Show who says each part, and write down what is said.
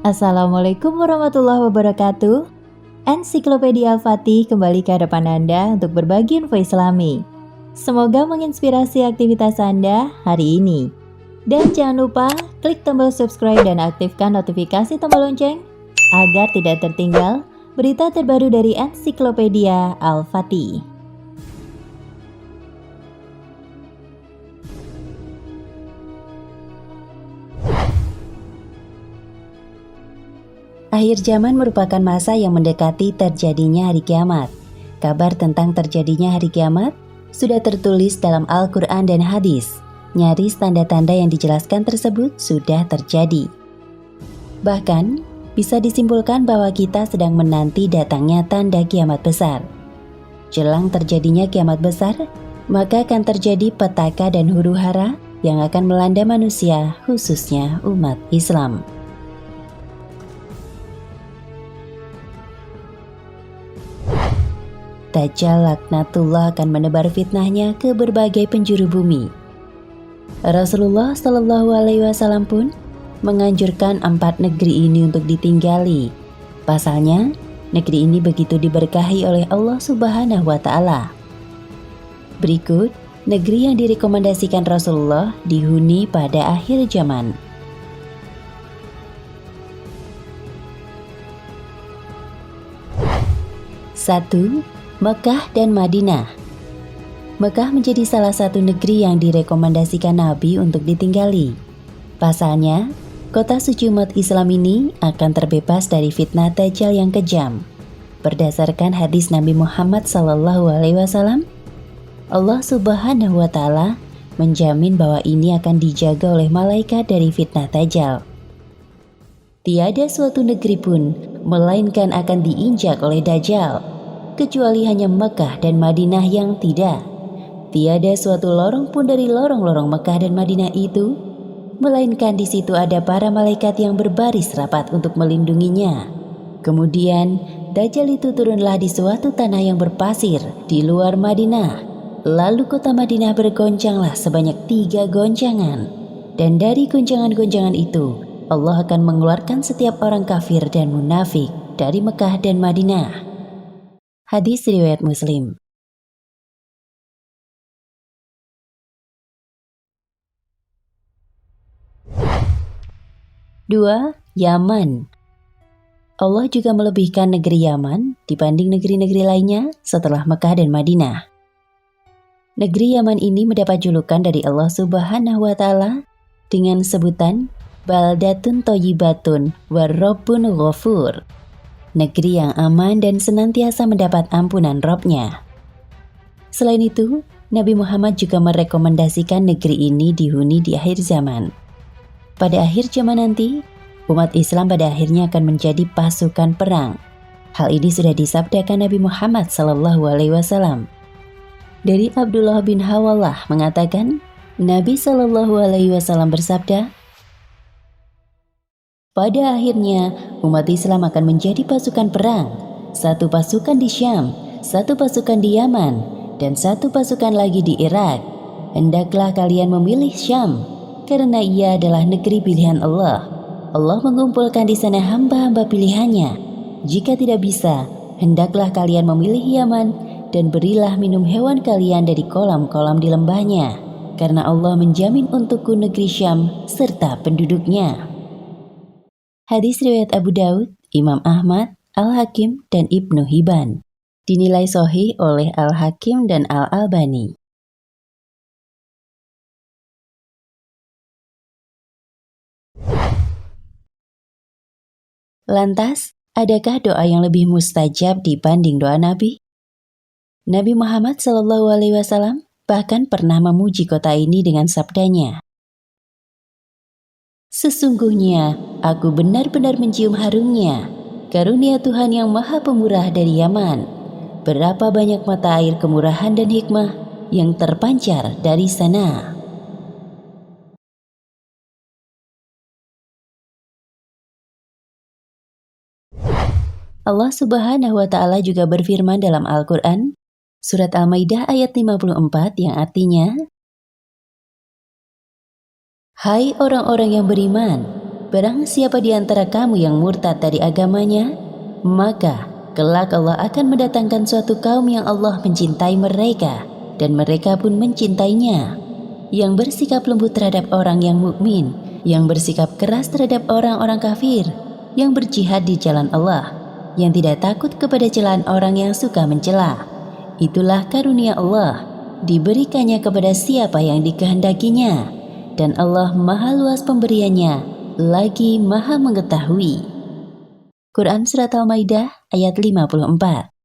Speaker 1: Assalamualaikum warahmatullahi wabarakatuh. Ensiklopedia Al-Fatih kembali ke hadapan Anda untuk berbagi info Islami. Semoga menginspirasi aktivitas Anda hari ini. Dan jangan lupa klik tombol subscribe dan aktifkan notifikasi tombol lonceng agar tidak tertinggal berita terbaru dari Ensiklopedia Al-Fatih. Akhir zaman merupakan masa yang mendekati terjadinya hari kiamat. Kabar tentang terjadinya hari kiamat sudah tertulis dalam Al-Quran dan hadis. Nyaris tanda-tanda yang dijelaskan tersebut sudah terjadi. Bahkan, bisa disimpulkan bahwa kita sedang menanti datangnya tanda kiamat besar. Jelang terjadinya kiamat besar, maka akan terjadi petaka dan huru-hara yang akan melanda manusia, khususnya umat Islam. Dajjal laknatullah akan menebar fitnahnya ke berbagai penjuru bumi. Rasulullah Shallallahu Alaihi Wasallam pun menganjurkan 4 negeri ini untuk ditinggali. Pasalnya, negeri ini begitu diberkahi oleh Allah Subhanahu Wa Taala. Berikut negeri yang direkomendasikan Rasulullah dihuni pada akhir zaman. Satu, Mekah dan Madinah. Mekah menjadi salah satu negeri yang direkomendasikan Nabi untuk ditinggali. Pasalnya, kota suci umat Islam ini akan terbebas dari fitnah Dajjal yang kejam. Berdasarkan hadis Nabi Muhammad SAW, Allah Subhanahu Wa Taala menjamin bahwa ini akan dijaga oleh malaikat dari fitnah Dajjal. Tiada suatu negeri pun melainkan akan diinjak oleh Dajjal, kecuali hanya Mekah dan Madinah yang tidak. Tiada suatu lorong pun dari lorong-lorong Mekah dan Madinah itu, melainkan di situ ada para malaikat yang berbaris rapat untuk melindunginya. Kemudian, Dajjal itu turunlah di suatu tanah yang berpasir di luar Madinah. Lalu kota Madinah bergoncanglah sebanyak 3 goncangan. Dan dari goncangan-goncangan itu, Allah akan mengeluarkan setiap orang kafir dan munafik dari Mekah dan Madinah. Hadis riwayat Muslim. Dua, Yaman. Allah juga melebihkan negeri Yaman dibanding negeri-negeri lainnya setelah Mekah dan Madinah. Negeri Yaman ini mendapat julukan dari Allah Subhanahu Wa Taala dengan sebutan Baldatun Thayyibatun Warrabbun Ghafur. Negeri yang aman dan senantiasa mendapat ampunan Rabb-Nya. Selain itu, Nabi Muhammad juga merekomendasikan negeri ini dihuni di akhir zaman. Pada akhir zaman nanti, umat Islam pada akhirnya akan menjadi pasukan perang. Hal ini sudah disabdakan Nabi Muhammad SAW. Dari Abdullah bin Hawalah mengatakan, Nabi SAW bersabda, pada akhirnya, umat Islam akan menjadi pasukan perang. 1 pasukan di Syam, 1 pasukan di Yaman, dan 1 pasukan lagi di Irak. Hendaklah kalian memilih Syam, karena ia adalah negeri pilihan Allah. Allah mengumpulkan di sana hamba-hamba pilihannya. Jika tidak bisa, hendaklah kalian memilih Yaman, dan berilah minum hewan kalian dari kolam-kolam di lembahnya. Karena Allah menjamin untukku negeri Syam serta penduduknya. Hadis riwayat Abu Daud, Imam Ahmad, Al-Hakim, dan Ibnu Hibban. Dinilai sahih oleh Al-Hakim dan Al-Albani. Lantas, adakah doa yang lebih mustajab dibanding doa Nabi? Nabi Muhammad SAW bahkan pernah memuji kota ini dengan sabdanya, sesungguhnya aku benar-benar mencium harumnya, karunia Tuhan yang Maha Pemurah dari Yaman. Berapa banyak mata air kemurahan dan hikmah yang terpancar dari sana. Allah Subhanahu Wa Taala juga berfirman dalam Al-Quran, Surat Al-Maidah ayat 54 yang artinya, Hai orang-orang yang beriman, barang siapa di antara kamu yang murtad dari agamanya, maka kelak Allah akan mendatangkan suatu kaum yang Allah mencintai mereka dan mereka pun mencintainya, yang bersikap lembut terhadap orang yang mukmin, yang bersikap keras terhadap orang-orang kafir, yang berjihad di jalan Allah, yang tidak takut kepada celaan orang yang suka mencela. Itulah karunia Allah, diberikannya kepada siapa yang dikehendakinya, dan Allah maha luas pemberiannya, lagi maha mengetahui. Quran Surat Al-Maidah ayat 54.